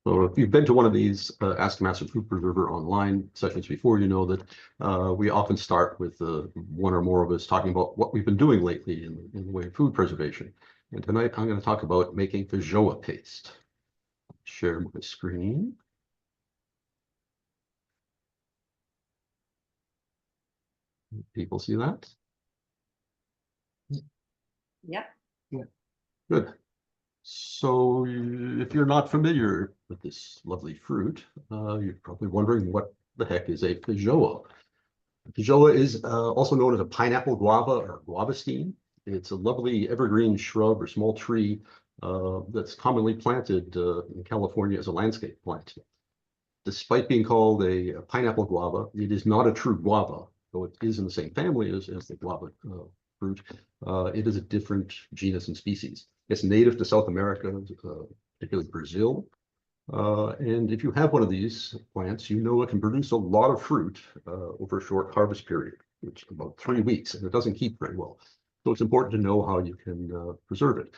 So if you've been to one of these Ask a Master Food Preserver online sessions before, you know that we often start with one or more of us talking about what we've been doing lately in the way of food preservation. And tonight I'm going to talk about making feijoa paste. Share my screen. People see that? Yeah. Good. So if you're not familiar with this lovely fruit, you're probably wondering what the heck is a feijoa. Feijoa is also known as a pineapple guava or guavastine. It's a lovely evergreen shrub or small tree that's commonly planted in California as a landscape plant. Despite being called a pineapple guava, it is not a true guava, though it is in the same family as the guava fruit. It is a different genus and species. It's native to South America, particularly Brazil. And if you have one of these plants, you know it can produce a lot of fruit over a short harvest period, which is about 3 weeks, and it doesn't keep very well. So it's important to know how you can preserve it.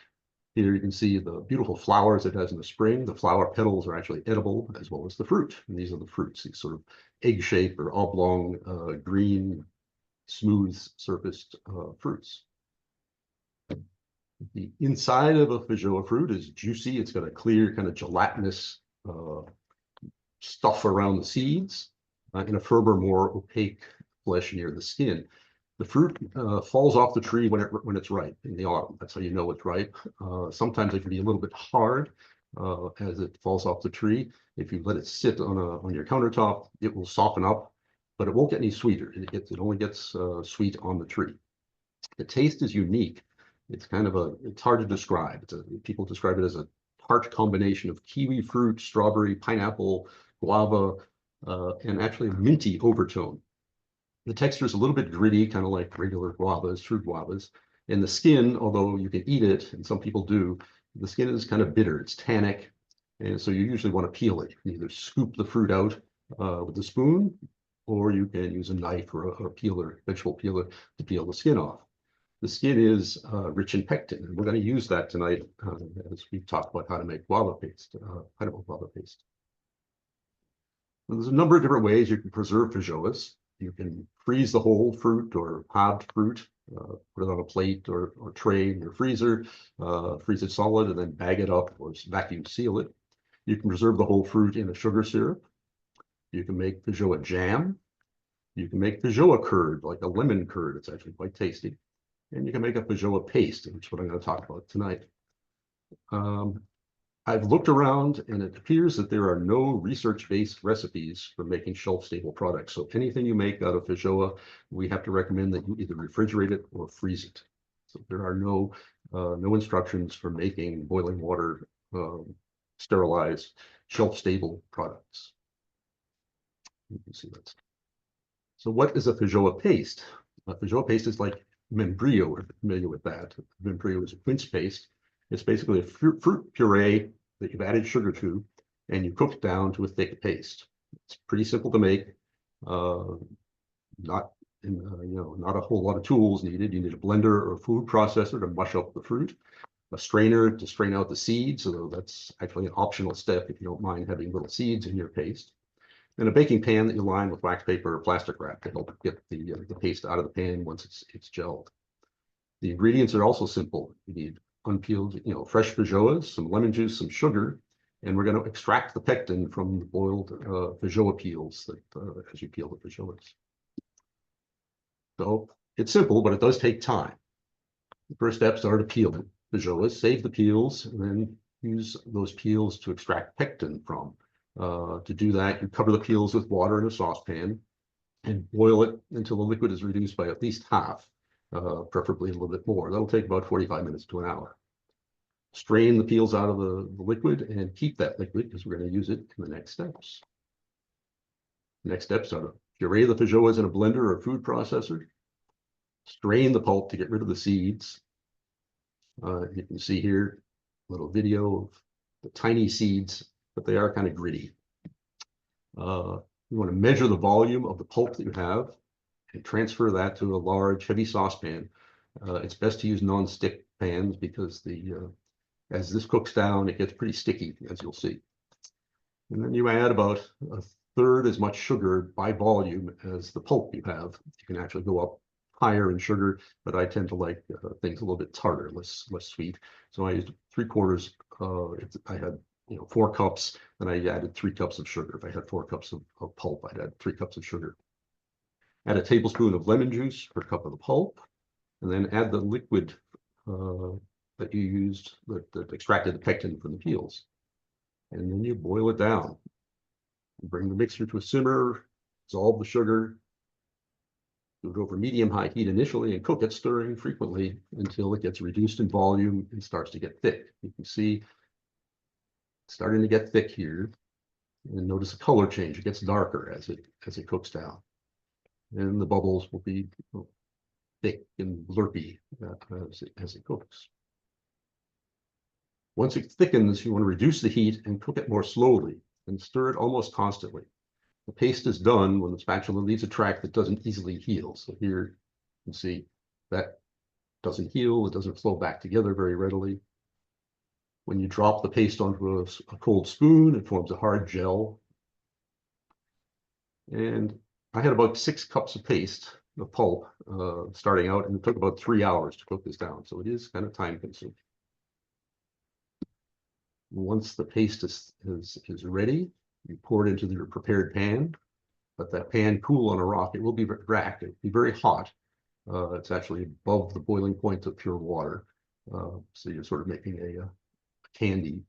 Here you can see the beautiful flowers it has in the spring. The flower petals are actually edible, as well as the fruit. And these are the fruits, these sort of egg-shaped or oblong, green, smooth surfaced fruits. The inside of a feijoa fruit is juicy. It's got a clear kind of gelatinous stuff around the seeds and a firmer, more opaque flesh near the skin. The fruit falls off the tree when it's ripe in the autumn. That's how you know it's ripe. Sometimes it can be a little bit hard as it falls off the tree. If you let it sit on your countertop, it will soften up, but it won't get any sweeter. It only gets sweet on the tree. The taste is unique. It's it's hard to describe. People describe it as a tart combination of kiwi fruit, strawberry, pineapple, guava, and actually a minty overtone. The texture is a little bit gritty, kind of like regular guavas, true guavas. And the skin, although you can eat it, and some people do, the skin is kind of bitter. It's tannic. And so you usually want to peel it. You can either scoop the fruit out with a spoon, or you can use a knife or a peeler, vegetable peeler, to peel the skin off. The skin is rich in pectin, and we're going to use that tonight as we talk about how to make guava paste, pineapple guava paste. And there's a number of different ways you can preserve feijoas. You can freeze the whole fruit or halved fruit, put it on a plate or tray in your freezer, freeze it solid, and then bag it up or vacuum seal it. You can preserve the whole fruit in a sugar syrup. You can make feijoa jam. You can make feijoa curd, like a lemon curd. It's actually quite tasty. And you can make a feijoa paste, which is what I'm going to talk about tonight. I've looked around, and it appears that there are no research-based recipes for making shelf-stable products. So anything you make out of feijoa, we have to recommend that you either refrigerate it or freeze it. So there are no instructions for making boiling water, sterilized, shelf-stable products. You can see that. So what is a feijoa paste? A feijoa paste is like membrillo, if you're familiar with that. Membrillo is a quince paste. It's basically a fruit puree that you've added sugar to, and you cook down to a thick paste. It's pretty simple to make. Not a whole lot of tools needed. You need a blender or a food processor to mush up the fruit, a strainer to strain out the seeds, although that's actually an optional step if you don't mind having little seeds in your paste. And a baking pan that you line with wax paper or plastic wrap to help get the paste out of the pan once it's gelled. The ingredients are also simple. You need unpeeled, fresh feijoas, some lemon juice, some sugar, and we're going to extract the pectin from the boiled feijoa peels as you peel the feijoas. So it's simple, but it does take time. The first steps are to peel feijoas, save the peels, and then use those peels to extract pectin from. To do that, you cover the peels with water in a saucepan and boil it until the liquid is reduced by at least half, preferably a little bit more. That'll take about 45 minutes to an hour. Strain the peels out of the liquid and keep that liquid because we're going to use it in the next steps. Next steps are to puree the feijoas in a blender or food processor. Strain the pulp to get rid of the seeds. You can see here a little video of the tiny seeds, but they are kind of gritty. You want to measure the volume of the pulp that you have and transfer that to a large, heavy saucepan. It's best to use non-stick pans because as this cooks down, it gets pretty sticky, as you'll see. And then you add about a third as much sugar by volume as the pulp you have. You can actually go up higher in sugar, but I tend to like things a little bit tartar, less sweet. So I used 3/4. I had 4 cups, and I added 3 cups of sugar. If I had 4 cups of pulp, I'd add 3 cups of sugar. Add a tablespoon of lemon juice per cup of the pulp, and then add the liquid that you used that extracted the pectin from the peels. And then you boil it down. Bring the mixture to a simmer, dissolve the sugar, do it over medium-high heat initially, and cook it, stirring frequently until it gets reduced in volume and starts to get thick. You can see it's starting to get thick here, and notice the color change. It gets darker as it cooks down, and the bubbles will be thick and blurpy as it cooks. Once it thickens, you want to reduce the heat and cook it more slowly and stir it almost constantly. The paste is done when the spatula leaves a track that doesn't easily heal. So here you can see that doesn't heal. It doesn't flow back together very readily. When you drop the paste onto a cold spoon, it forms a hard gel. And I had about 6 cups of paste, of pulp, starting out, and it took about 3 hours to cook this down. So it is kind of time consuming. Once the paste is ready, you pour it into your prepared pan. Let that pan cool on a rock. It will be racked. It will be very hot. It's actually above the boiling point of pure water. So you're sort of making a candy.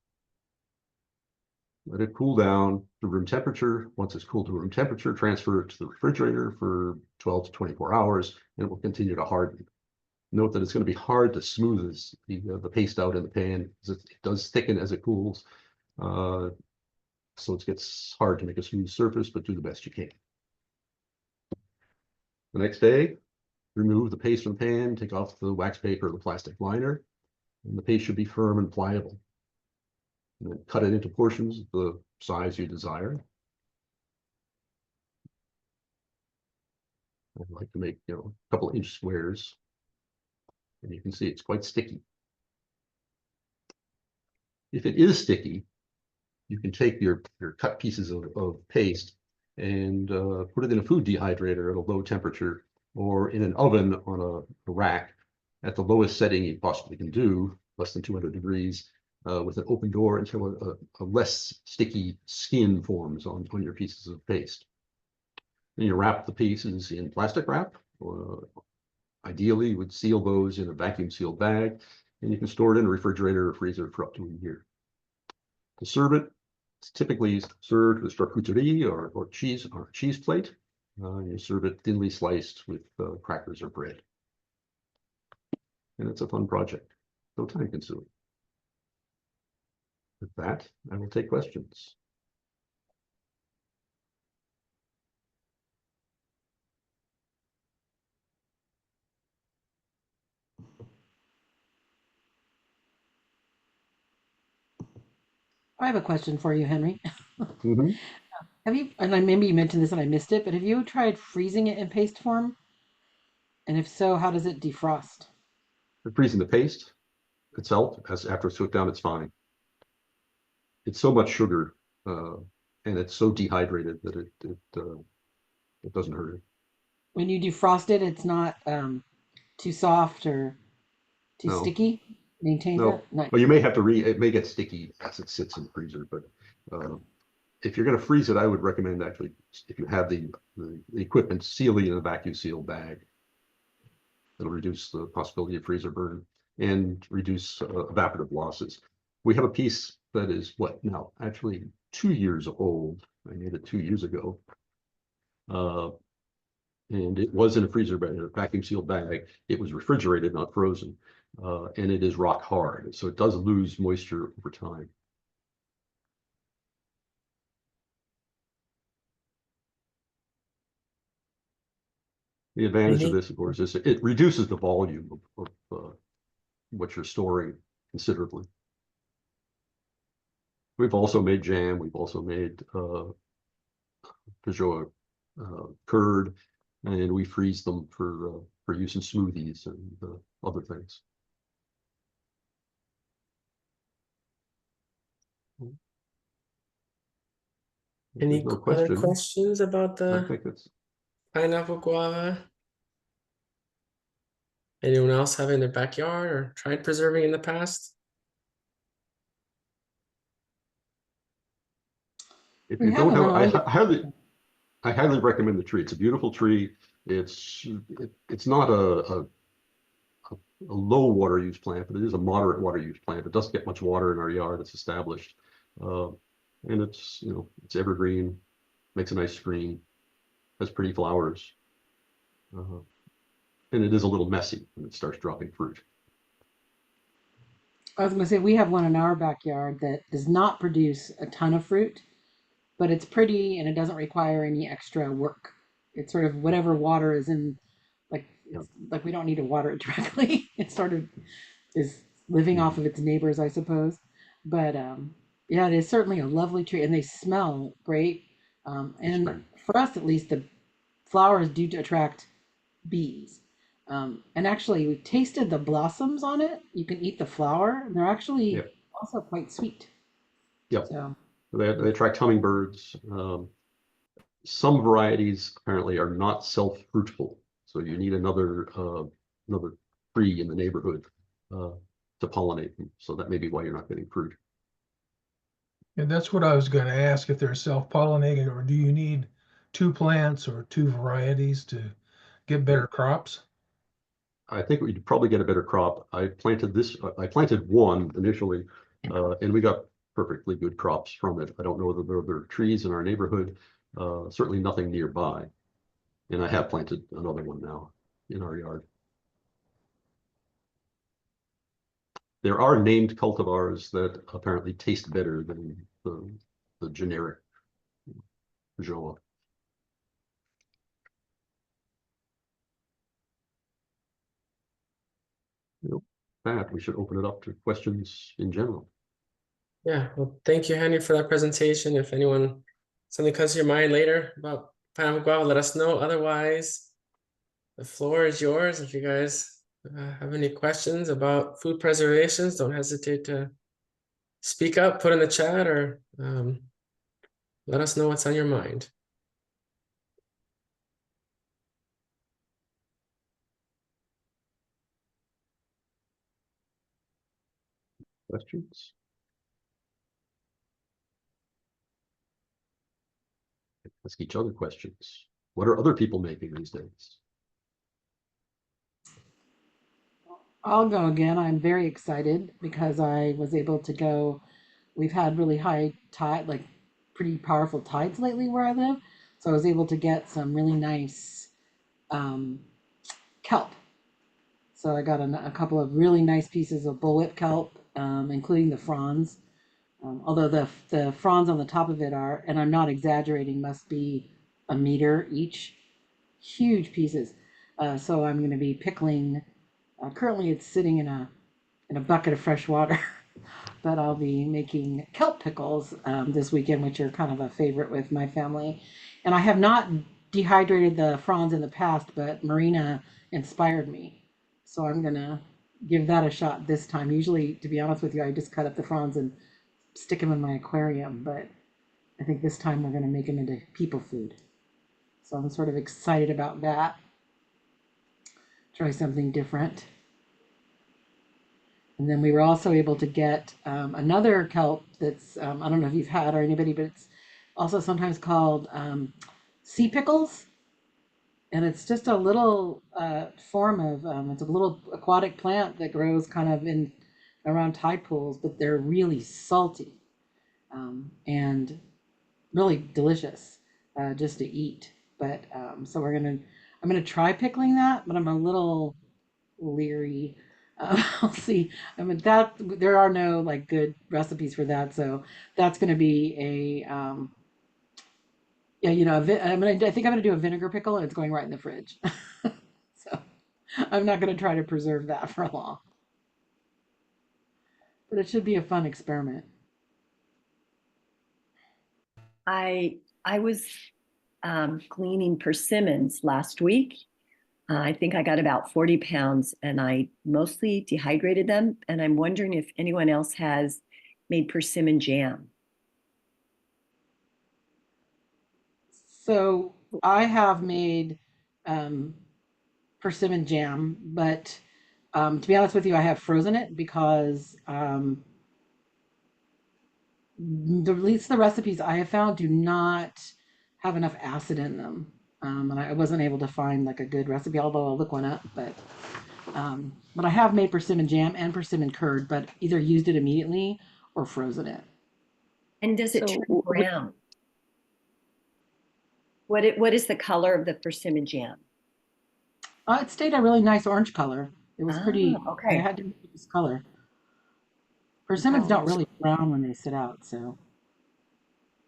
Let it cool down to room temperature. Once it's cooled to room temperature, transfer it to the refrigerator for 12 to 24 hours, and it will continue to harden. Note that it's going to be hard to smooth the paste out in the pan, because it does thicken as it cools. So it gets hard to make a smooth surface, but do the best you can. The next day, remove the paste from the pan, take off the wax paper or the plastic liner, and the paste should be firm and pliable. And then cut it into portions of the size you desire. I like to make a couple inch squares, and you can see it's quite sticky. If it is sticky, you can take your cut pieces of paste and put it in a food dehydrator at a low temperature, or in an oven on a rack at the lowest setting you possibly can do, less than 200 degrees, with an open door, until a less sticky skin forms on your pieces of paste. Then you wrap the pieces in plastic wrap. Ideally, you would seal those in a vacuum sealed bag, and you can store it in a refrigerator or freezer for up to a year. To serve it, it's typically served with charcuterie or cheese plate. You serve it thinly sliced with crackers or bread. And it's a fun project, so time consuming. With that, I will take questions. I have a question for you, Henry. Mm-hmm. Have you, and maybe you mentioned this and I missed it, but have you tried freezing it in paste form? And if so, how does it defrost? Freezing the paste itself, after it's cooked down, it's fine. It's so much sugar, and it's so dehydrated that it doesn't hurt it. When you defrost it, it's not too soft or too No, sticky. Maintains no. it. Nice. Well, you may have to it may get sticky as it sits in the freezer, but if you're going to freeze it, I would recommend, actually, if you have the equipment, sealing in a vacuum sealed bag. It'll reduce the possibility of freezer burn and reduce evaporative losses. We have a piece that is now actually 2 years old. I made it 2 years ago. And it was in a freezer bag, in a vacuum sealed bag. It was refrigerated, not frozen. And it is rock hard. So it does lose moisture over time. The I advantage of think this, of course, is it reduces the volume of what you're storing considerably. We've also made jam. We've also made Peugeot curd, and we freeze them for use in smoothies and other things. Any no other question. questions about I the think it's, pineapple guava? Anyone else have it in their backyard or tried preserving in the past? if We you don't haven't. have, No, I highly recommend the tree. It's a beautiful tree. It's not a low water use plant, but it is a moderate water use plant. It doesn't get much water in our yard. It's established. Uh, and it's, you know, it's evergreen, makes a nice screen, has pretty flowers. Uh, and it is a little messy when it starts dropping fruit. I was going to say we have one in our backyard that does not produce a ton of fruit, but it's pretty and it doesn't require any extra work. It's sort of whatever water is in, like Yeah. it's like we don't need to water it directly. It sort of is living off Mhm. of its neighbors, I suppose. But yeah, it is certainly a lovely tree, and they smell great. And Spring. for us, at least, the flowers do attract bees. And actually, we tasted the blossoms on it. You can eat the flower, and they're actually Yep. also quite sweet. Yep. So They attract hummingbirds. Some varieties apparently are not self-fruitful, so you need another tree in the neighborhood uh, to pollinate them. So that may be why you're not getting fruit. And that's what I was going to ask, if they're self-pollinating, or do you need two plants or two varieties to get better crops? I think we'd probably get a better crop. I planted one initially, and we got perfectly good crops from it. I don't know whether there are other trees in our neighborhood, certainly nothing nearby. And I have planted another one now in our yard. There are named cultivars that apparently taste better than the generic Joa. That we should open it up to questions in general. Yeah, well, thank you, Henry, for that presentation. If anyone, something comes to your mind later about pineapple guava, let us know. Otherwise, the floor is yours. If you guys have any questions about food preservations, don't hesitate to speak up, put in the chat, or let us know what's on your mind. Questions? Ask each other questions. What are other people making these days? I'll go again. I'm very excited because I was able to go. We've had really high tide, like pretty powerful tides lately where I live. So I was able to get some really nice um, kelp. So I got a couple of really nice pieces of bullwhip kelp, including the fronds. Although the fronds on the top of it are, and I'm not exaggerating, must be a meter each. Huge pieces. So I'm going to be pickling. Currently, it's sitting in a bucket of fresh water, but I'll be making kelp pickles this weekend, which are kind of a favorite with my family. And I have not dehydrated the fronds in the past, but Marina inspired me. So I'm going to give that a shot this time. Usually, to be honest with you, I just cut up the fronds and stick them in my aquarium, but I think this time we're going to make them into people food. So I'm sort of excited about that. Try something different. And then we were also able to get another kelp that's, I don't know if you've had or anybody, but it's also sometimes called sea pickles. And it's just a little form of, it's a little aquatic plant that grows kind of in around tide pools, but they're really salty and really delicious just to eat. But so I'm gonna try pickling that, but I'm a little leery. I'll see. I mean that there are no like good recipes for that, so that's gonna be a yeah, you know, I think I'm gonna do a vinegar pickle, and it's going right in the fridge. So I'm not gonna try to preserve that for long, but it should be a fun experiment. I was gleaning persimmons last week. I think I got about 40 pounds, and I mostly dehydrated them. And I'm wondering if anyone else has made persimmon jam. So I have made persimmon jam, but to be honest with you, I have frozen it because at least the recipes I have found do not have enough acid in them. And I wasn't able to find like a good recipe, although I'll look one up. But I have made persimmon jam and persimmon curd, but either used it immediately or frozen it. And does it So turn brown? What is the color of the persimmon jam? It stayed a really nice orange color. It was pretty. I Okay. had to use this color. Persimmons don't really brown when they sit out, so.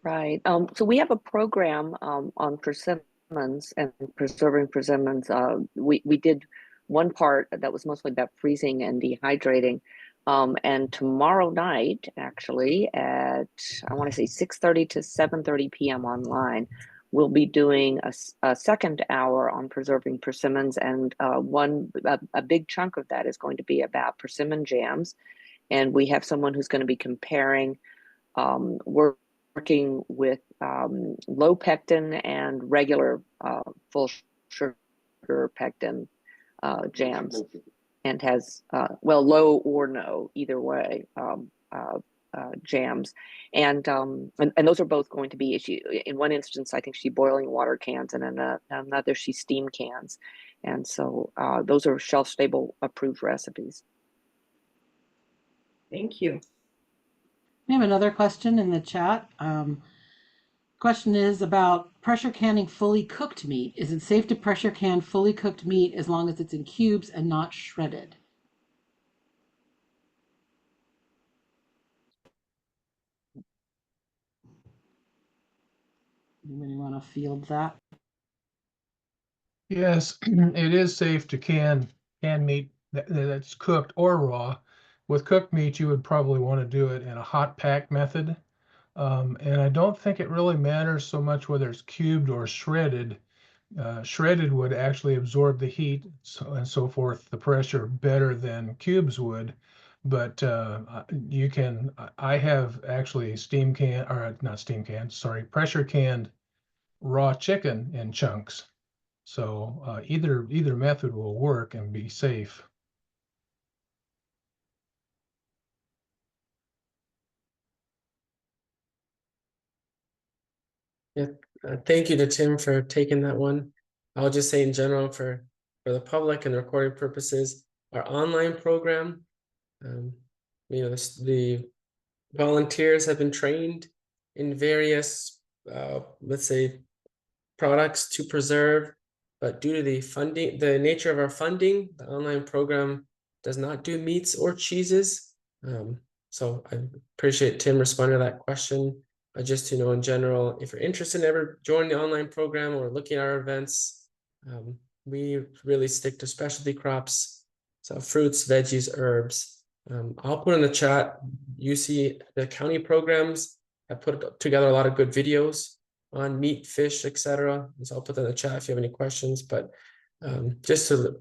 Right. So we have a program on persimmons and preserving persimmons. We did one part that was mostly about freezing and dehydrating. And tomorrow night, actually, at I want to say 6:30 to 7:30 p.m. online, we'll be doing a second hour on preserving persimmons, and a big chunk of that is going to be about persimmon jams. And we have someone who's going to be comparing working with low pectin and regular full sugar pectin jams, and has low or no, either way, jams, and those are both going to be issued. In one instance, I think she's boiling water cans, and in another she steam cans, and so those are shelf stable approved recipes. Thank you. We have another question in the chat. Question is about pressure canning fully cooked meat. Is it safe to pressure can fully cooked meat as long as it's in cubes and not shredded? Anybody want to field that? Yes, it is safe to can meat that's cooked or raw. With cooked meat, you would probably want to do it in a hot pack method. And I don't think it really matters so much whether it's cubed or shredded. Shredded would actually absorb the heat and so forth, the pressure better than cubes would. But you can, I have actually pressure canned raw chicken in chunks. So either method will work and be safe. Yeah, thank you to Tim for taking that one. I'll just say in general for the public and recording purposes, our online program, the volunteers have been trained in various, let's say, products to preserve, but due to the nature of our funding, the online program does not do meats or cheeses. So I appreciate Tim responding to that question. Just to know in general, if you're interested in ever joining the online program or looking at our events, we really stick to specialty crops, so fruits, veggies, herbs. I'll put in the chat, you see the county programs have put together a lot of good videos on meat, fish, etc. And so I'll put that in the chat if you have any questions, but just to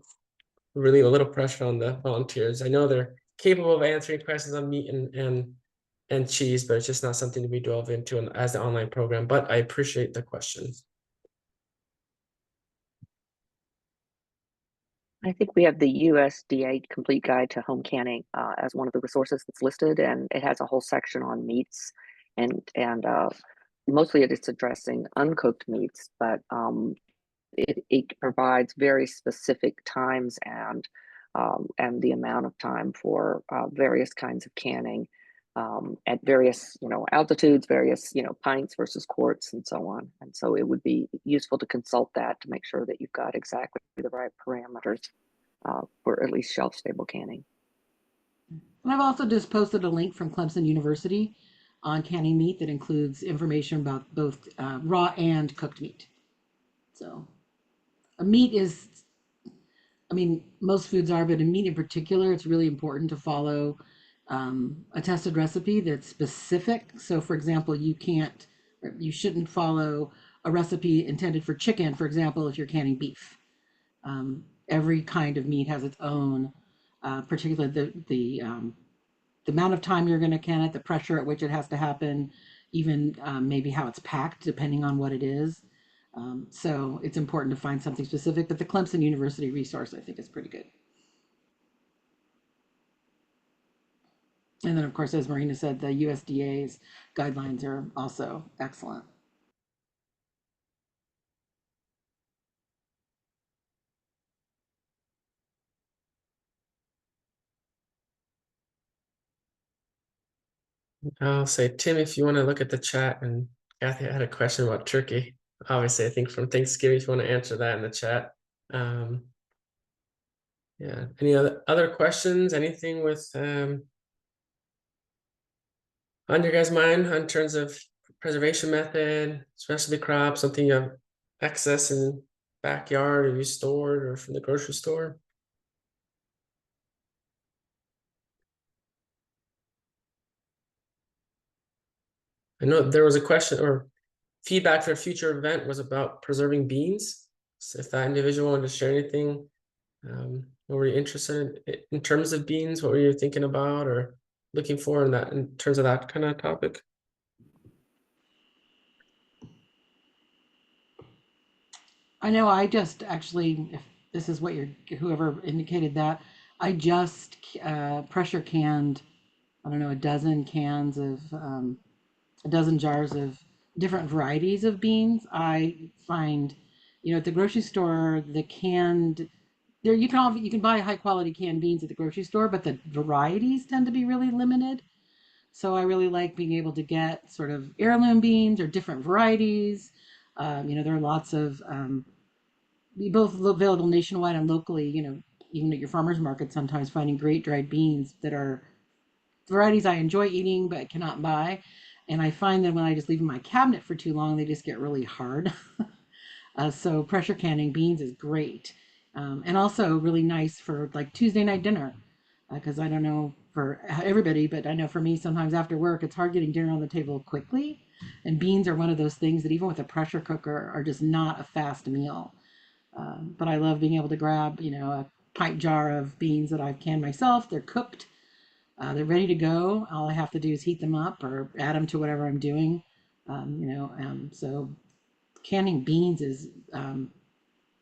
relieve a little pressure on the volunteers. I know they're capable of answering questions on meat and cheese, but it's just not something to be delve into as the online program, but I appreciate the questions. I think we have the USDA Complete Guide to Home Canning as one of the resources that's listed, and it has a whole section on meats, and mostly it's addressing uncooked meats, but it provides very specific times and the amount of time for various kinds of canning at various altitudes, various pints versus quarts, and so on. And so it would be useful to consult that to make sure that you've got exactly the right parameters for at least shelf stable canning. And I've also just posted a link from Clemson University on canning meat that includes information about both raw and cooked meat. So a meat is, I mean, most foods are, but in meat in particular, it's really important to follow a tested recipe that's specific. So, for example, you shouldn't follow a recipe intended for chicken, for example, if you're canning beef. Every kind of meat has its own, particularly the amount of time you're going to can it, the pressure at which it has to happen, even maybe how it's packed, depending on what it is. So it's important to find something specific, but the Clemson University resource I think is pretty good. And then, of course, as Marina said, the USDA's guidelines are also excellent. I'll say, Tim, if you want to look at the chat, and Kathy had a question about turkey. Obviously, I think from Thanksgiving, if you want to answer that in the chat. Yeah. Any other questions? Anything with on your guys' mind in terms of preservation method, specialty crops, something you have excess in backyard or you stored or from the grocery store? I know there was a question or feedback for a future event was about preserving beans. So if that individual wanted to share anything, what were you interested in terms of beans? What were you thinking about or looking for in that in terms of that kind of topic? I know I just actually, if this is what whoever indicated that, I just pressure canned, I don't know, a dozen jars of different varieties of beans. I find, at the grocery store, the canned, there you can buy high quality canned beans at the grocery store, but the varieties tend to be really limited. So I really like being able to get sort of heirloom beans or different varieties. There are lots of both available nationwide and locally. Even at your farmers market, sometimes finding great dried beans that are varieties I enjoy eating but cannot buy. And I find that when I just leave them in my cabinet for too long, they just get really hard. So pressure canning beans is great, and also really nice for like Tuesday night dinner. Because I don't know for everybody, but I know for me, sometimes after work, it's hard getting dinner on the table quickly. And beans are one of those things that even with a pressure cooker are just not a fast meal. But I love being able to grab, a pint jar of beans that I've canned myself. They're cooked, they're ready to go. All I have to do is heat them up or add them to whatever I'm doing. So canning beans is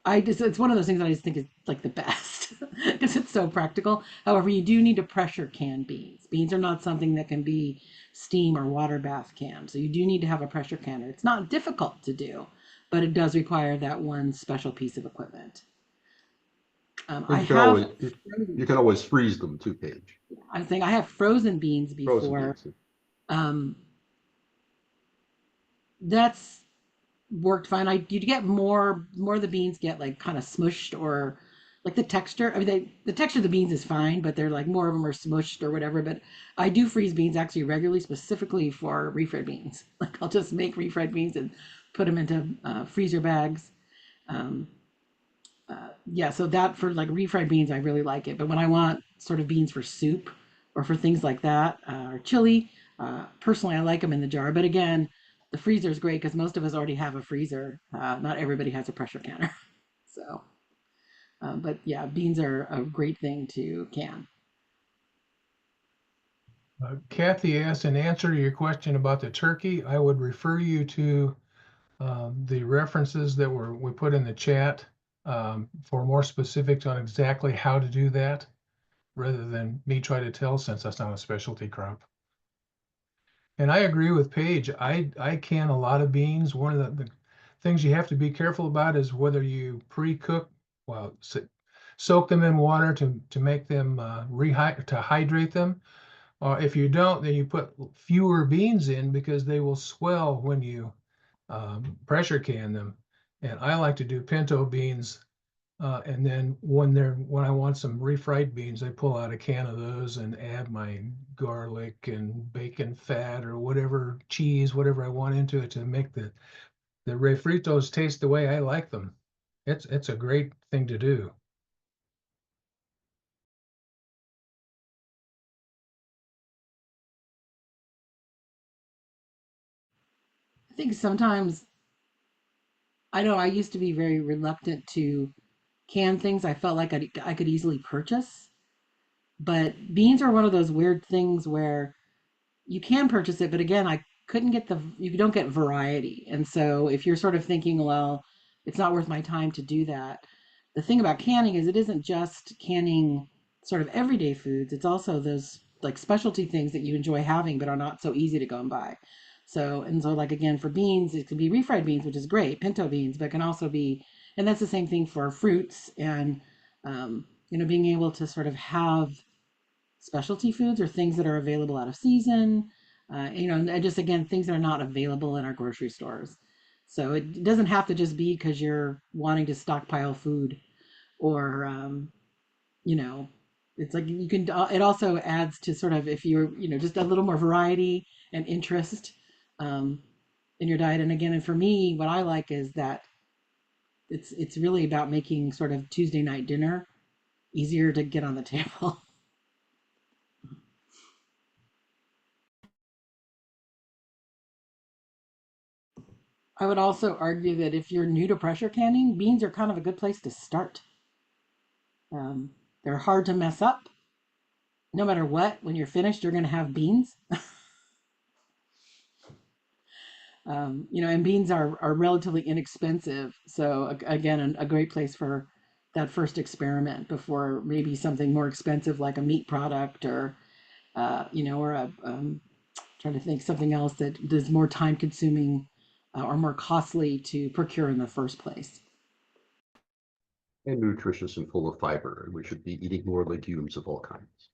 it's one of those things that I just think is like the best because it's so practical. However, you do need to pressure can beans. Beans are not something that can be steam or water bath canned. So you do need to have a pressure canner. It's not difficult to do, but it does require that one special piece of equipment. I You can have always, you can always freeze them too, Paige. I think I have frozen beans Frozen before. beans. Um, that's worked fine. You get more of the beans get like kind of smushed or like the texture. I mean, the texture of the beans is fine, but they're like more of them are smushed or whatever. But I do freeze beans actually regularly, specifically for refried beans. Like I'll just make refried beans and put them into freezer bags. Um, yeah, so that for like refried beans, I really like it. But when I want sort of beans for soup or for things like that, or chili, personally, I like them in the jar. But again, the freezer is great because most of us already have a freezer. Not everybody has a pressure canner. So, but yeah, beans are a great thing to can. Kathy asked, in answer to your question about the turkey, I would refer you to the references that we put in the chat for more specifics on exactly how to do that, rather than me try to tell, since that's not a specialty crop. And I agree with Paige. I can a lot of beans. One of the things you have to be careful about is whether you pre-cook, well, soak them in water to make them to hydrate them. Or if you don't, then you put fewer beans in because they will swell when you pressure can them. And I like to do pinto beans. And then when I want some refried beans, I pull out a can of those and add my garlic and bacon fat or whatever cheese, whatever I want into it to make the refritos taste the way I like them. It's a great thing to do. I think sometimes I know I used to be very reluctant to can things I felt like I could easily purchase. But beans are one of those weird things where you can purchase it, but again, you don't get variety. And so if you're sort of thinking, well, it's not worth my time to do that. The thing about canning is it isn't just canning sort of everyday foods. It's also those like specialty things that you enjoy having but are not so easy to go and buy. So like again for beans, it could be refried beans, which is great, pinto beans, but it can also be, and that's the same thing for fruits and being able to sort of have specialty foods or things that are available out of season, and just again, things that are not available in our grocery stores. So it doesn't have to just be because you're wanting to stockpile food or, you know, it's like you can, it also adds to sort of if you're, just a little more variety and interest in your diet. And for me, what I like is that it's really about making sort of Tuesday night dinner easier to get on the table. I would also argue that if you're new to pressure canning, beans are kind of a good place to start. They're hard to mess up. No matter what, when you're finished, you're going to have beans. And beans are relatively inexpensive. So again, a great place for that first experiment before maybe something more expensive like a meat product or, or trying to think something else that is more time consuming or more costly to procure in the first place. And nutritious and full of fiber. And we should be eating more legumes of all kinds.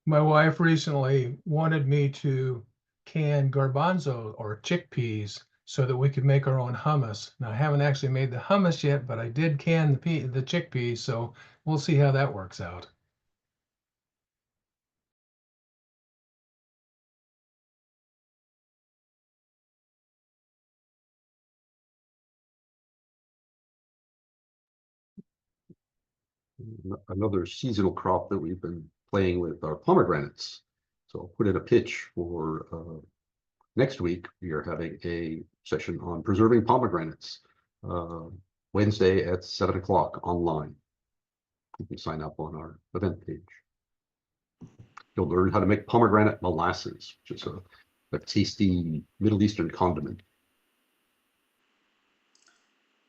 My wife recently wanted me to can garbanzo or chickpeas so that we could make our own hummus. Now, I haven't actually made the hummus yet, but I did can the chickpeas, so we'll see how that works out. Another seasonal crop that we've been playing with are pomegranates. So I'll put in a pitch for next week. We are having a session on preserving pomegranates Wednesday at 7 o'clock online. You can sign up on our event page. You'll learn how to make pomegranate molasses, which is a tasty Middle Eastern condiment.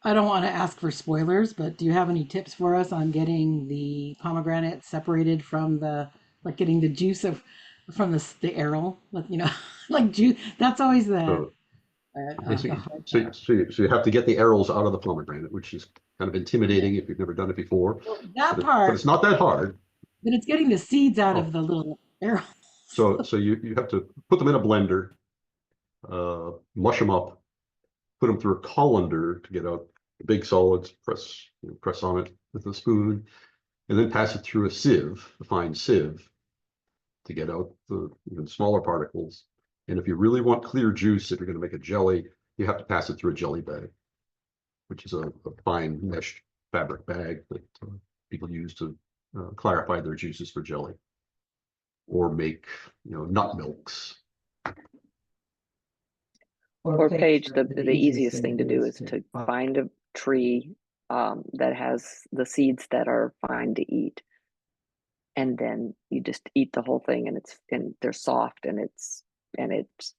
I don't want to ask for spoilers, but do you have any tips for us on getting the pomegranate separated from like getting the juice from the aril? Like juice. That's always the hard part. So you have to get the arils out of the pomegranate, which is kind of intimidating if you've never done it before. Well, that but part, it's not that hard. But it's getting the seeds out of the little aril. So you have to put them in a blender, mush them up, put them through a colander to get out the big solids, press on it with a spoon, and then pass it through a fine sieve, to get out the even smaller particles. And if you really want clear juice, if you're going to make a jelly, you have to pass it through a jelly bag, which is a fine mesh fabric bag that people use to clarify their juices for jelly, or make nut milks. Or Paige, the easiest thing to do is to find a tree that has the seeds that are fine to eat, and then you just eat the whole thing, and they're soft and it's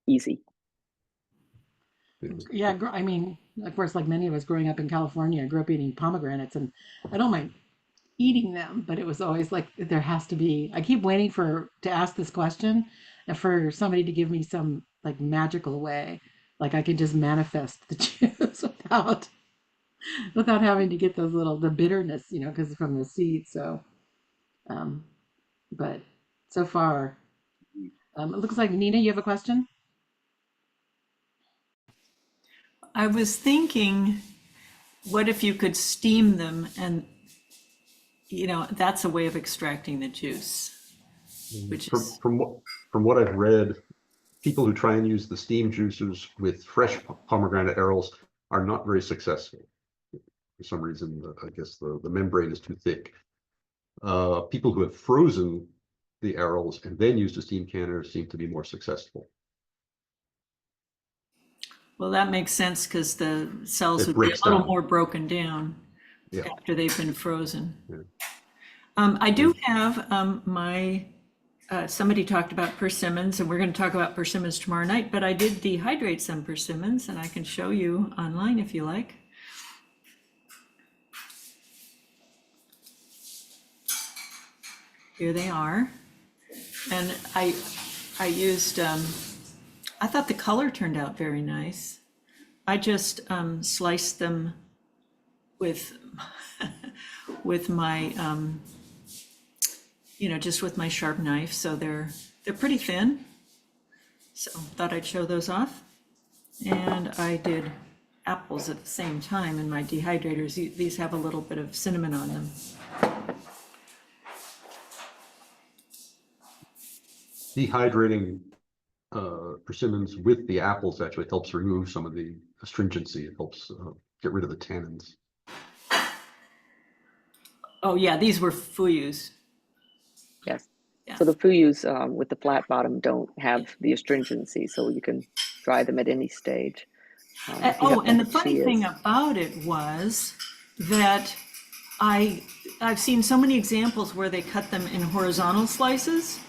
easy. Yeah, I mean, of course, like many of us growing up in California, I grew up eating pomegranates, and I don't mind eating them, but it was always like there has to be. I keep waiting to ask this question, and for somebody to give me some like magical way, like I can just manifest the juice without having to get the bitterness, because from the seed. So, but so far, it looks like Nina, you have a question. I was thinking, what if you could steam them and, that's a way of extracting the juice, which is. From what I've read, people who try and use the steam juicers with fresh pomegranate arils are not very successful. For some reason, I guess the membrane is too thick. People who have frozen the arils and then used a steam canner seem to be more successful. Well, that makes sense because the cells would be a little more broken down after they've been frozen. Yeah. I do have my somebody talked about persimmons, and we're going to talk about persimmons tomorrow night, but I did dehydrate some persimmons, and I can show you online if you like. Here they are. And I used, I thought the color turned out very nice. I just sliced them with, with my, just with my sharp knife. So they're pretty thin. So thought I'd show those off. And I did apples at the same time in my dehydrators. These have a little bit of cinnamon on them. Dehydrating persimmons with the apples actually helps remove some of the astringency. It helps get rid of the tannins. Oh yeah, these were fuyus. Yes. Yeah. So the fuyus with the flat bottom don't have the astringency, so you can dry them at any stage. If you have And one the funny chia- thing about it was that I've seen so many examples where they cut them in horizontal slices,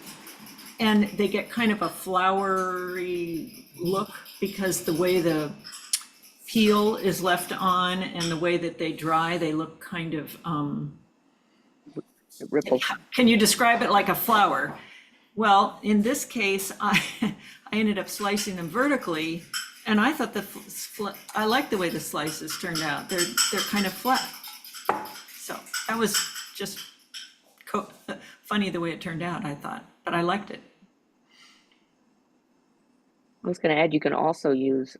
and they get kind of a flowery look because the way the peel is left on and the way that they dry, they look kind of, it ripples. can you describe it like a flower? Well, in this case, I ended up slicing them vertically, and I thought I like the way the slices turned out. They're kind of flat. So that was just funny the way it turned out, I thought, but I liked it. I was going to add, you can also use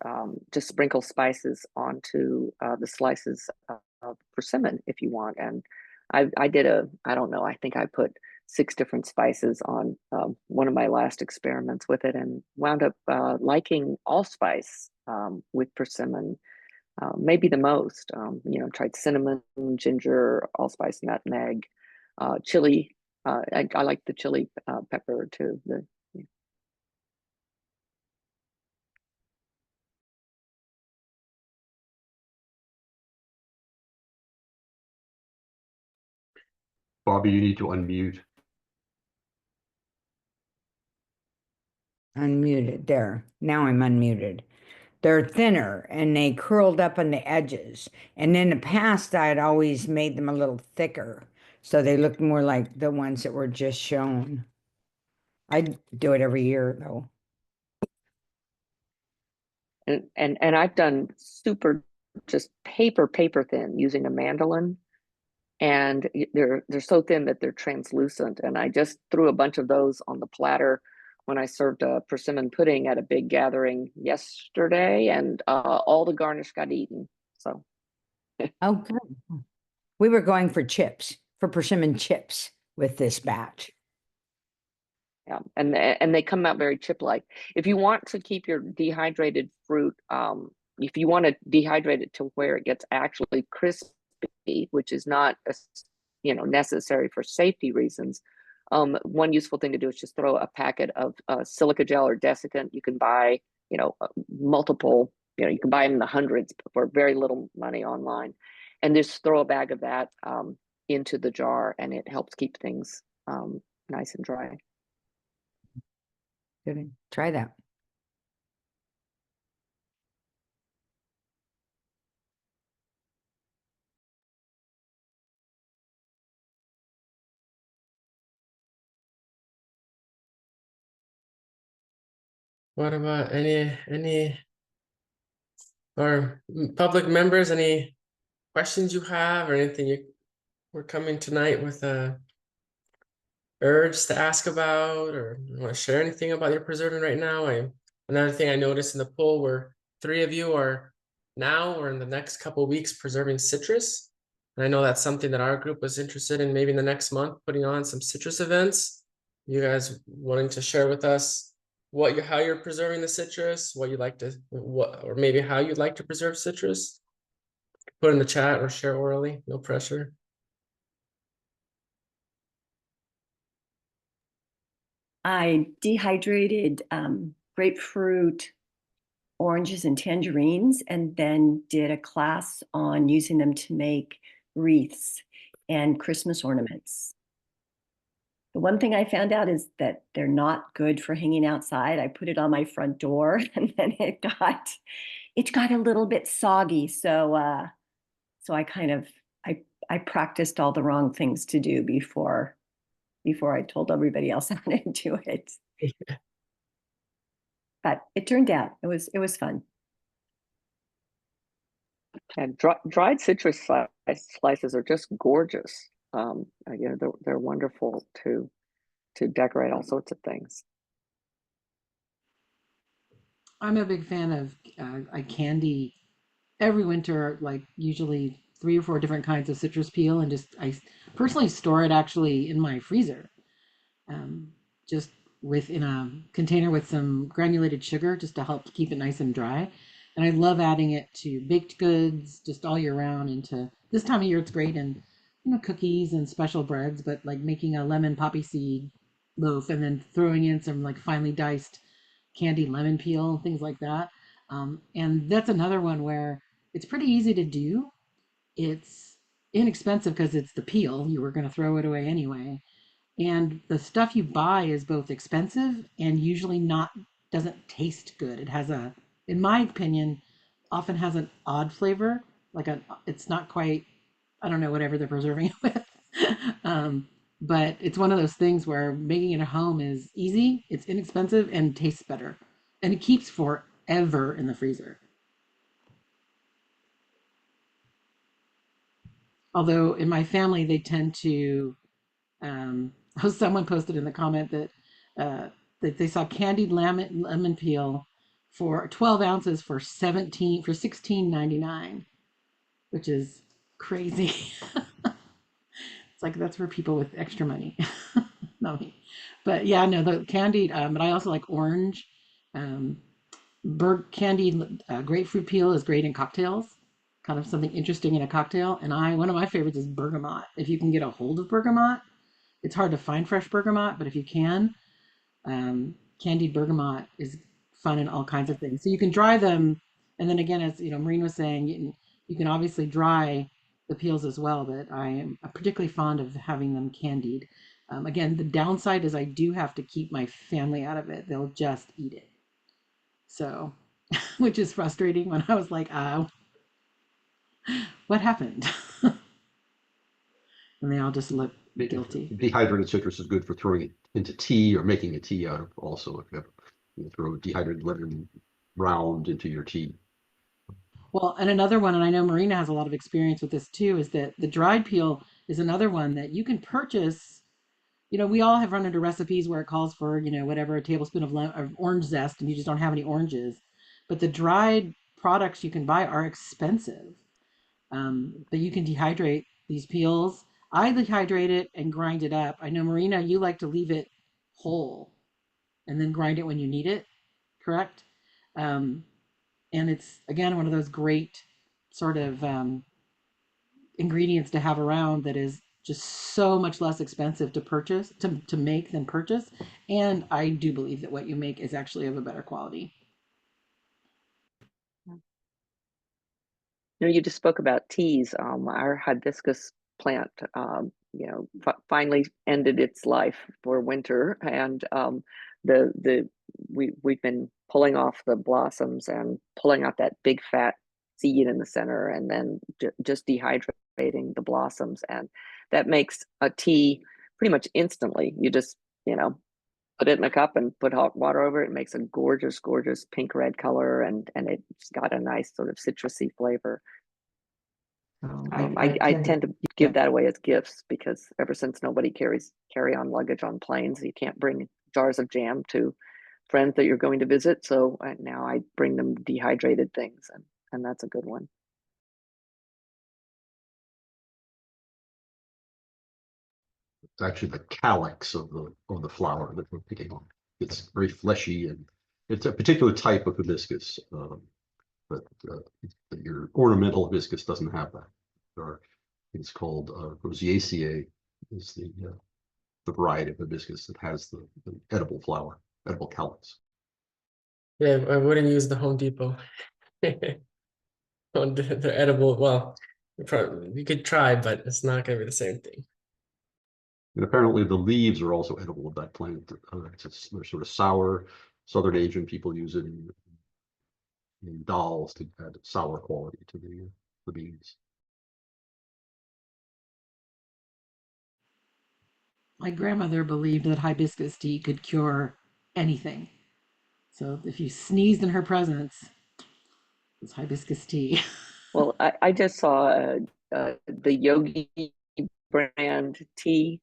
just sprinkle spices onto the slices of persimmon if you want. And I did I don't know, I think I put 6 different spices on one of my last experiments with it, and wound up liking allspice with persimmon, maybe the most. Tried cinnamon, ginger, allspice, nutmeg, chili. I like the chili pepper too. Bobby, you need to unmute. Unmuted. There. Now I'm unmuted. They're thinner and they curled up on the edges. And in the past, I'd always made them a little thicker, so they look more like the ones that were just shown. I do it every year though. And I've done super just paper thin using a mandolin, and they're so thin that they're translucent. And I just threw a bunch of those on the platter when I served a persimmon pudding at a big gathering yesterday, and all the garnish got eaten. So Oh, good. We were going for chips, for persimmon chips with this batch. yeah, and they come out very chip-like. If you want to keep your dehydrated fruit, if you want to dehydrate it to where it gets actually crispy, which is not necessary for safety reasons, one useful thing to do is just throw a packet of silica gel or desiccant. You can buy multiple, you can buy them in the hundreds for very little money online, and just throw a bag of that into the jar, and it helps keep things nice and dry. Good. Try that. What about any or public members, any questions you have or anything you were coming tonight with a urge to ask about, or you want to share anything about your preserving right now? Another thing I noticed in the poll were 3 of you are now or in the next couple of weeks preserving citrus. And I know that's something that our group was interested in, maybe in the next month, putting on some citrus events. You guys wanting to share with us how you're preserving the citrus, or maybe how you'd like to preserve citrus? Put in the chat or share orally, no pressure. I dehydrated grapefruit, oranges, and tangerines, and then did a class on using them to make wreaths and Christmas ornaments. The one thing I found out is that they're not good for hanging outside. I put it on my front door and then it got a little bit soggy. So so I kind of I practiced all the wrong things to do before I told everybody else how to do it. But it turned out it was fun. And dried citrus slices are just gorgeous. You know, they're wonderful to decorate all sorts of things. I'm a big fan of I candy every winter, like usually 3 or 4 different kinds of citrus peel, and just I personally store it actually in my freezer, um, just in a container with some granulated sugar, just to help keep it nice and dry. And I love adding it to baked goods just all year round. Into this time of year, it's great in cookies and special breads, but like making a lemon poppy seed loaf and then throwing in some like finely diced candied lemon peel, things like that. And that's another one where it's pretty easy to do. It's inexpensive because it's the peel. You were going to throw it away anyway. And the stuff you buy is both expensive and usually not doesn't taste good. It has in my opinion, often has an odd flavor. It's not quite, I don't know, whatever they're preserving it with. um, but it's one of those things where making it at home is easy, it's inexpensive, and tastes better. And it keeps forever in the freezer. Although in my family, they tend to, someone posted in the comment that they saw candied lemon peel for 12 ounces for 16.99, which is crazy. It's like that's for people with extra money. Not me. But yeah, no, the candied, but I also like orange. Um, Candied grapefruit peel is great in cocktails, kind of something interesting in a cocktail. And one of my favorites is bergamot. If you can get a hold of bergamot, it's hard to find fresh bergamot, but if you can, candied bergamot is fun in all kinds of things. So you can dry them, and then again, as Maureen was saying, you can obviously dry the peels as well. But I am particularly fond of having them candied. Again, the downside is I do have to keep my family out of it; they'll just eat it. So, which is frustrating when I was like, what happened? And they all just look guilty. Dehydrated citrus is good for throwing it into tea or making a tea out of. Also, if you throw dehydrated lemon round into your tea. Well, and another one, and I know Marina has a lot of experience with this too, is that the dried peel is another one that you can purchase. We all have run into recipes where it calls for, whatever, a tablespoon of orange zest, and you just don't have any oranges. But the dried products you can buy are expensive. But you can dehydrate these peels. I dehydrate it and grind it up. I know, Marina, you like to leave it whole and then grind it when you need it, correct? Um, and it's, again, one of those great sort of ingredients to have around that is just so much less expensive to purchase, to make than purchase. And I do believe that what you make is actually of a better quality. You just spoke about teas. Our hibiscus plant, finally ended its life for winter, and we've been pulling off the blossoms and pulling out that big fat seed in the center, and then just dehydrating the blossoms, and that makes a tea pretty much instantly. You just put it in a cup and put hot water over it. It makes a gorgeous, gorgeous pink red color, and it's got a nice sort of citrusy flavor. I tend to give that away as gifts, because ever since nobody carry on luggage on planes, you can't bring jars of jam to friends that you're going to visit. So now I bring them dehydrated things, and that's a good one. It's actually the calyx of the flower that we're picking on. It's very fleshy, and it's a particular type of hibiscus, but your ornamental hibiscus doesn't have that. It's called Rosaceae, is the variety of hibiscus that has the edible flower, edible calyx. Yeah, I wouldn't use the Home Depot on the edible. Well, you could try, but it's not gonna be the same thing. And apparently the leaves are also edible of that plant. They're sort of sour. Southern Asian people use it in dolls to add sour quality to the beans. My grandmother believed that hibiscus tea could cure anything. So if you sneezed in her presence, it's hibiscus tea. Well, I just saw the Yogi brand tea.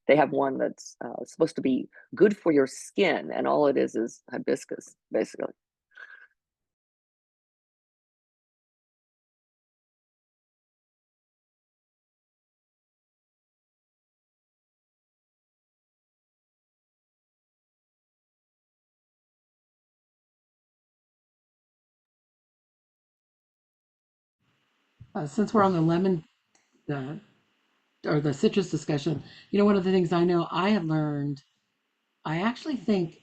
They have one that's supposed to be good for your skin, and all it is hibiscus, basically. Since we're on the lemon or the citrus discussion, one of the things I know I have learned, I actually think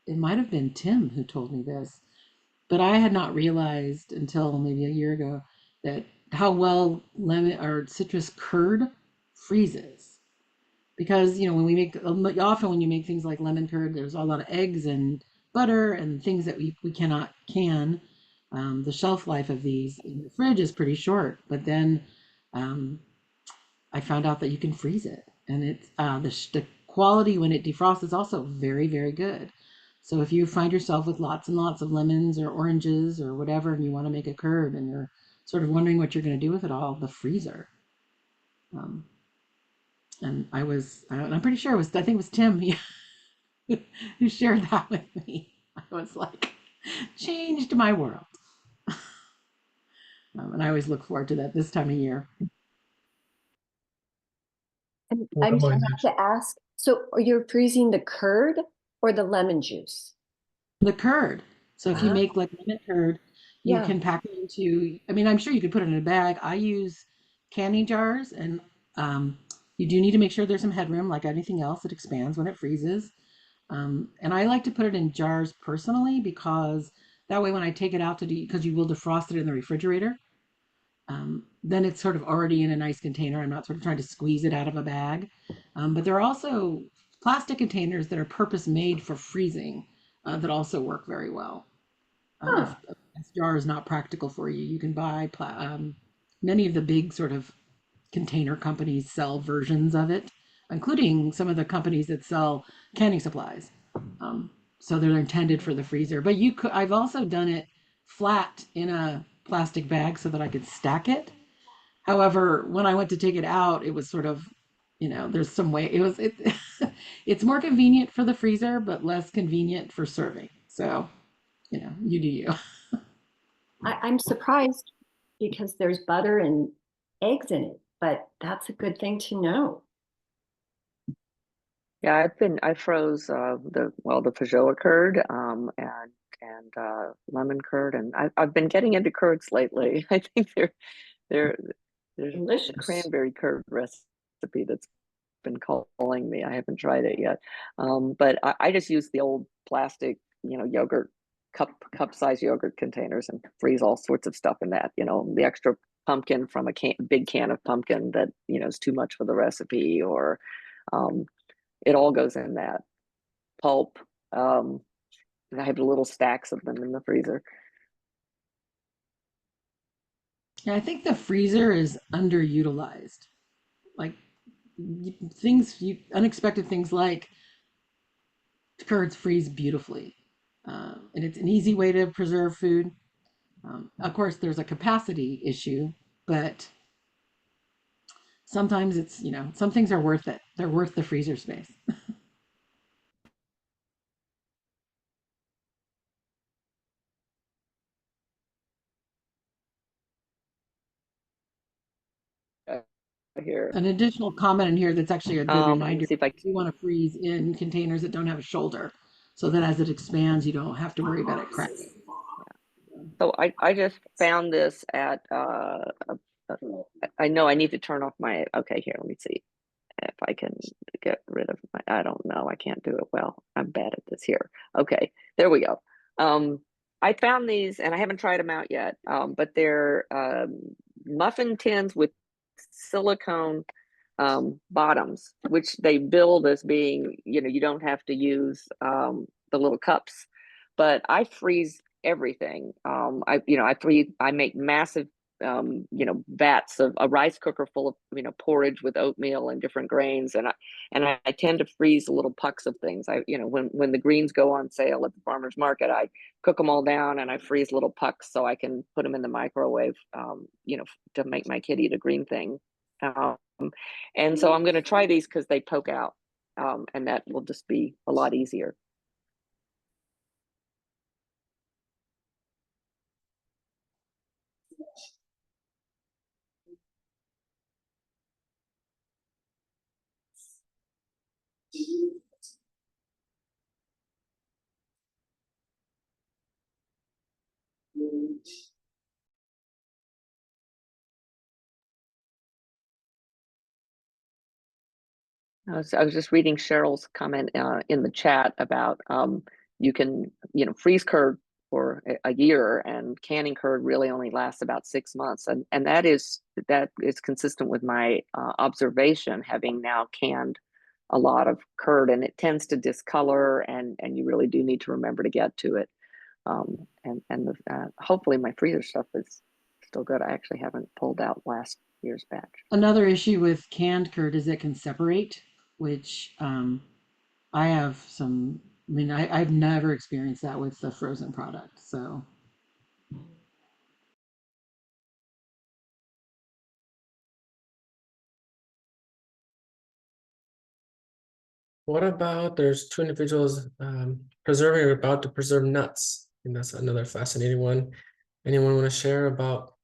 it might have been Tim who told me this, but I had not realized until maybe a year ago that how well lemon or citrus curd freezes. Because when we make often when you make things like lemon curd, there's a lot of eggs and butter and things that we cannot can. The shelf life of these in the fridge is pretty short, but then um, I found out that you can freeze it, and it's the quality when it defrosts is also very, very good. So if you find yourself with lots and lots of lemons or oranges or whatever, and you want to make a curd, and you're sort of wondering what you're going to do with it all, the freezer. Um, and I'm pretty sure I think it was Tim who shared that with me. I was like, changed my world. And I always look forward to that this time of year. And What I'm am I sorry next? to ask, so you're freezing the curd or the lemon juice? The curd. So if you Uh-huh. make like lemon curd, you Yeah. can pack it into, I mean, I'm sure you could put it in a bag. I use canning jars, and you do need to make sure there's some headroom, like anything else. It expands when it freezes. And I like to put it in jars personally because that way when I take it out because you will defrost it in the refrigerator, then it's sort of already in a nice container. I'm not sort of trying to squeeze it out of a bag. But there are also plastic containers that are purpose made for freezing that also work very well. If Huh. a jar is not practical for you, you can buy many of the big sort of container companies sell versions of it, including some of the companies that sell canning supplies. Um, so they're intended for the freezer. But I've also done it flat in a plastic bag so that I could stack it. However, when I went to take it out, it was sort of, there's some way it's more convenient for the freezer, but less convenient for serving. So, you do you. I'm surprised because there's butter and eggs in it, but that's a good thing to know. Yeah, I froze the feijoa curd and lemon curd, and I've been getting into curds lately. I think there's a Delicious. cranberry curd recipe that's been calling me. I haven't tried it yet, but I just use the old plastic, yogurt cup size yogurt containers and freeze all sorts of stuff in that. The extra pumpkin from a big can of pumpkin that is too much for the recipe, or it all goes in that pulp. I have little stacks of them in the freezer. Yeah, I think the freezer is underutilized. Like unexpected things like curds freeze beautifully, and it's an easy way to preserve food. Of course, there's a capacity issue, but sometimes some things are worth it. They're worth the freezer space. Here, An additional comment in here that's actually a good let me reminder. see if I You want to freeze in containers that don't have a shoulder, so that as it expands, you don't have to worry about it cracking. So I just found this at I know I need to turn off my, okay, here, let me see if I can get rid of my, I don't know, I can't do it well. I'm bad at this here. Okay, there we go. I found these and I haven't tried them out yet, but they're muffin tins with silicone bottoms, which they build as being, you don't have to use the little cups. But I freeze everything. I make massive vats of a rice cooker full of porridge with oatmeal and different grains, and I tend to freeze little pucks of things. When the greens go on sale at the farmers market, I cook them all down and I freeze little pucks so I can put them in the microwave, to make my kid eat a green thing. And so I'm going to try these because they poke out, and that will just be a lot easier. I was just reading Cheryl's comment in the chat about you can freeze curd for a year, and canning curd really only lasts about 6 months, and that is consistent with my observation, having now canned a lot of curd, and it tends to discolor, and you really do need to remember to get to it. Hopefully my freezer stuff is still good. I actually haven't pulled out last year's batch. Another issue with canned curd is it can separate, which I have some. I mean, I've never experienced that with the frozen product. So What about there's two individuals preserving or about to preserve nuts? And that's another fascinating one. Anyone want to share about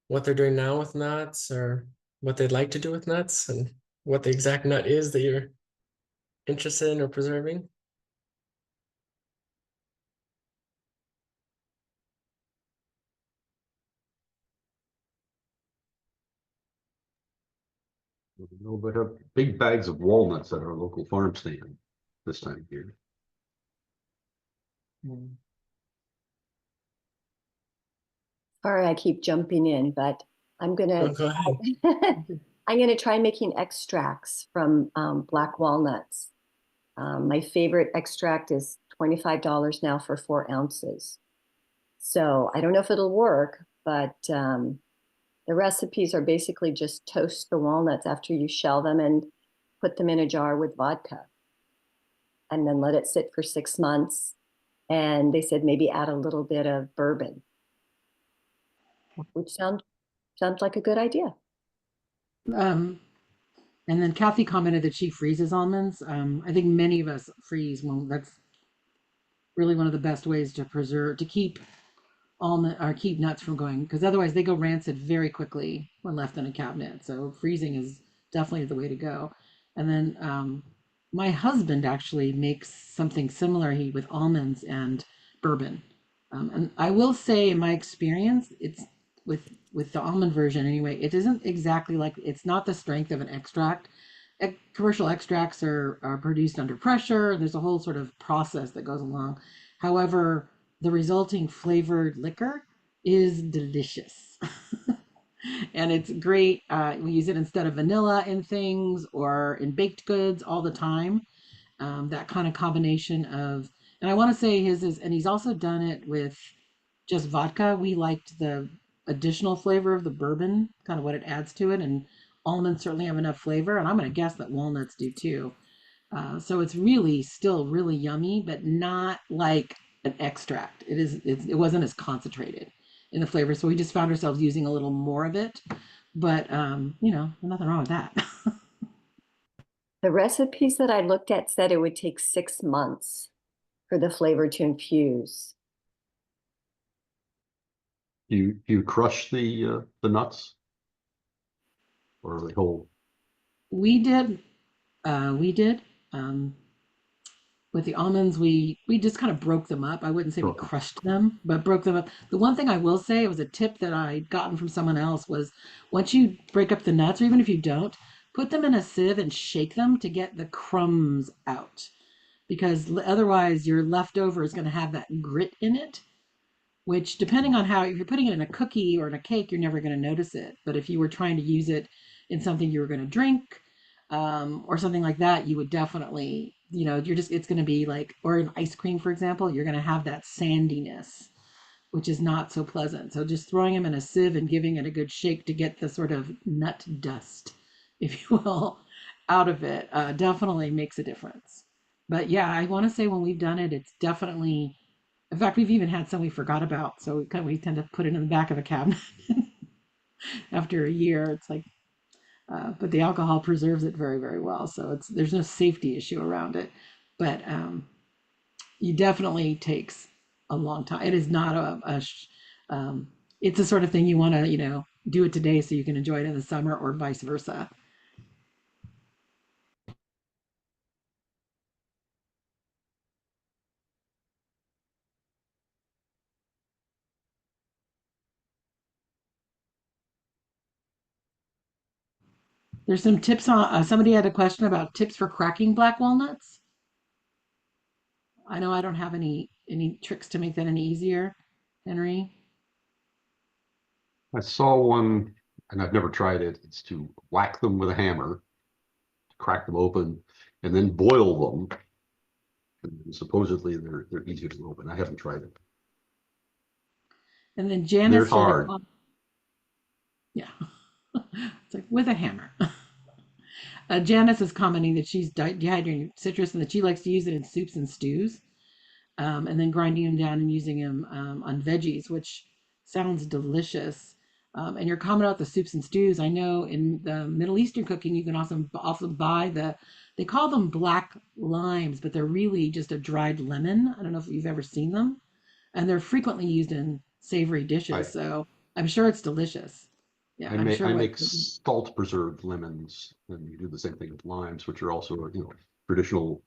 what they're doing now with nuts, or what they'd like to do with nuts, and what the exact nut is that you're interested in or preserving? We have big bags of walnuts at our local farm stand this time of year. Sorry, I keep jumping in, but I'm gonna Go ahead. I'm gonna try making extracts from black walnuts. My favorite extract is $25 now for 4 ounces. So I don't know if it'll work, but the recipes are basically just toast the walnuts after you shell them and put them in a jar with vodka, and then let it sit for 6 months. And they said maybe add a little bit of bourbon, which sounds like a good idea. and then Kathy commented that she freezes almonds. I think many of us freeze. Well, that's really one of the best ways to keep almond or keep nuts from going, because otherwise they go rancid very quickly when left in a cabinet. So freezing is definitely the way to go. And then my husband actually makes something similar with almonds and bourbon. And I will say, in my experience, it's with the almond version anyway. It isn't exactly like, it's not the strength of an extract. Commercial extracts are produced under pressure. There's a whole sort of process that goes along. However, the resulting flavored liquor is delicious. And it's great. We use it instead of vanilla in things or in baked goods all the time. That kind of combination of, and I want to say his is, and he's also done it with just vodka. We liked the additional flavor of the bourbon, kind of what it adds to it. And almonds certainly have enough flavor. And I'm going to guess that walnuts do too. So it's really still really yummy, but not like an extract. It wasn't as concentrated in the flavor. So we just found ourselves using a little more of it. But nothing wrong with that. The recipes that I looked at said it would take 6 months for the flavor to infuse. You crush the nuts, or are they whole? We did. With the almonds, we just kind of broke them up. I wouldn't say we Okay. crushed them, but broke them up. The one thing I will say, it was a tip that I'd gotten from someone else, was once you break up the nuts, or even if you don't, put them in a sieve and shake them to get the crumbs out, because otherwise your leftover is going to have that grit in it, which, depending on how, if you're putting it in a cookie or in a cake, you're never going to notice it. But if you were trying to use it in something you were going to drink, or something like that, you would definitely, it's going to be like, or an ice cream, for example, you're going to have that sandiness, which is not so pleasant. So just throwing them in a sieve and giving it a good shake to get the sort of nut dust, if you will, out of it, definitely makes a difference. But yeah, I want to say when we've done it, it's definitely, in fact, we've even had some we forgot about. So we tend to put it in the back of a cabinet after a year. It's like, but the alcohol preserves it very, very well. So there's no safety issue around it. But it definitely takes a long time. It is not it's the sort of thing you want to, do it today so you can enjoy it in the summer or vice versa. There's some tips on, somebody had a question about tips for cracking black walnuts. I know I don't have any tricks to make that any easier, Henry. I saw one, and I've never tried it. It's to whack them with a hammer, crack them open, and then boil them. And supposedly they're easier to open. I haven't tried it. And then They're Janice shared hard. yeah, it's like with a hammer. Janice is commenting that she's dehydrating citrus and that she likes to use it in soups and stews, and then grinding them down and using them on veggies, which sounds delicious. And your comment about the soups and stews, I know in the Middle Eastern cooking, you can also buy they call them black limes, but they're really just a dried lemon. I don't know if you've ever seen them, and they're frequently used in savory dishes. So I'm sure it's delicious. Yeah, I'm sure I what. make salt preserved lemons, and you do the same thing with limes, which are also traditional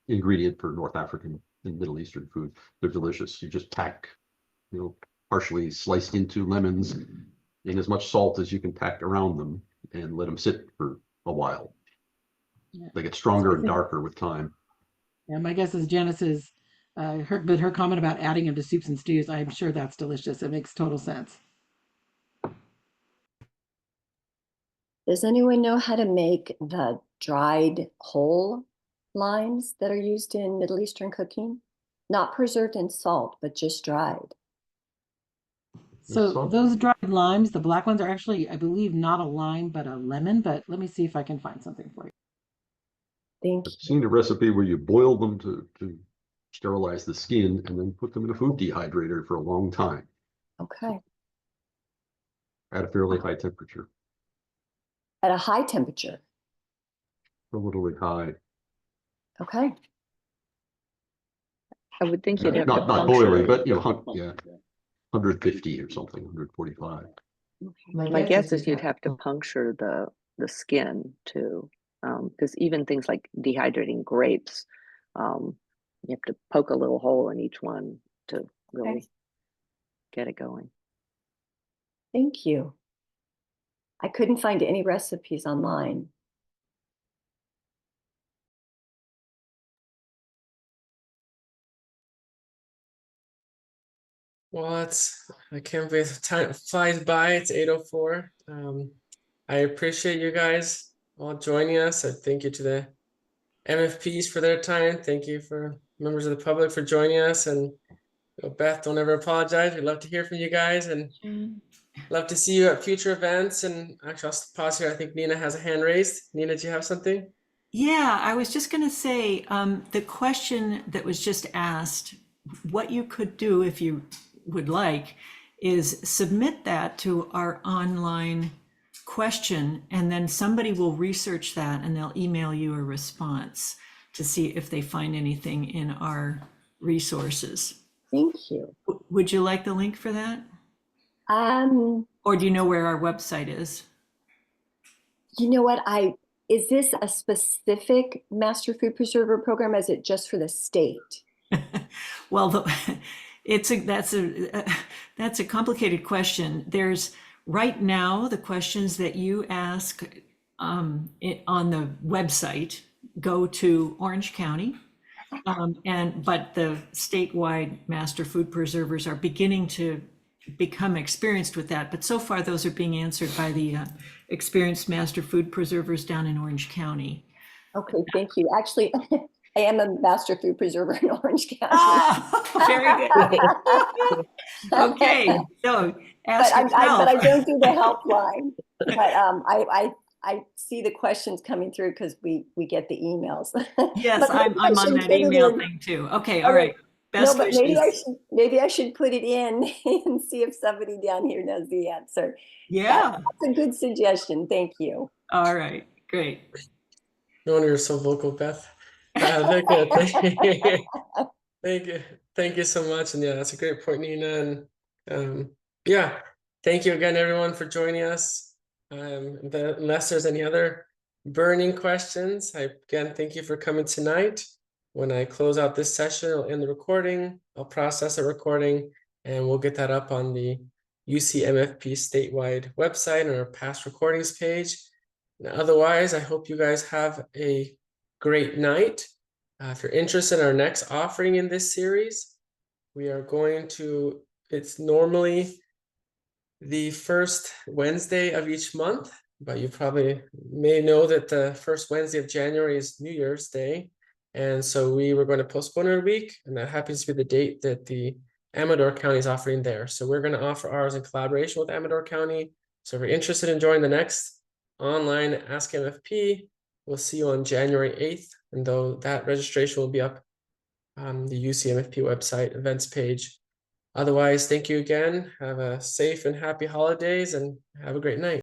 ingredient for North African and Middle Eastern food. They're delicious. You just pack partially sliced into lemons in as much salt as you can pack around them and let them sit for a while. Yeah. They get stronger and darker with time. Yeah, my guess is Janice's her comment about adding them to soups and stews. I'm sure that's delicious. It makes total sense. Does anyone know how to make the dried whole limes that are used in Middle Eastern cooking? Not preserved in salt, but just dried. So those dried limes, the black ones, are actually, I believe, not a lime, but a lemon. But let me see if I can find something for you. Thank I've you. seen a recipe where you boil them to sterilize the skin and then put them in a food dehydrator for a long time Okay. at a fairly high temperature. At a high temperature. Relatively high. Okay. I would think you'd have to Not puncture. boiling, but 150 or something, 145. My guess is you'd have to puncture the skin too, because even things like dehydrating grapes, you have to poke a little hole in each one to really get it going. Thank you. I couldn't find any recipes online. Well, I can't believe the time flies by. It's 8:04. I appreciate you guys all joining us. I thank you to the MFPs for their time. Thank you for members of the public for joining us. And Beth, don't ever apologize. We'd love to hear from you guys and love to see you at future events. And actually, I'll pause here. I think Nina has a hand raised. Nina, do you have something? Yeah, I was just going to say the question that was just asked, what you could do if you would like is submit that to our online question, and then somebody will research that and they'll email you a response to see if they find anything in our resources. Thank you. Would you like the link for that? Or do you know where our website is? You know what? Is this a specific Master Food Preserver program? Is it just for the state? Well, that's a complicated question. There's right now the questions that you ask on the website go to Orange County, but the statewide Master Food Preservers are beginning to become experienced with that. But so far, those are being answered by the experienced master food preservers down in Orange County. Okay, thank you. Actually, I am a master food preserver in Orange County. Ah, very good. Okay, so ask but yourself. I don't do the helpline. But I see the questions coming through because we get the emails. Yes, But I'm maybe I on should that put it email in. thing too. Okay, all right. No, Best but wishes. maybe I should put it in and see if somebody down here knows the answer. Yeah. That's a good suggestion. Thank you. All right. Great. No wonder you're so vocal, Beth. Thank you. Thank you so much. And yeah, that's a great point, Nina. And yeah, thank you again, everyone, for joining us. Unless there's any other burning questions, again, thank you for coming tonight. When I close out this session, I'll end the recording. I'll process the recording, and we'll get that up on the UC MFP statewide website and our past recordings page. And otherwise, I hope you guys have a great night. If you're interested in our next offering in this series, we are going to, it's normally the first Wednesday of each month, but you probably may know that the first Wednesday of January is New Year's Day. And so we were going to postpone it a week, and that happens to be the date that the Amador County is offering there. So we're going to offer ours in collaboration with Amador County. So if you're interested in joining the next online Ask MFP, we'll see you on January 8th. And though that registration will be up on the UC MFP website events page. Otherwise, thank you again. Have a safe and happy holidays and have a great night.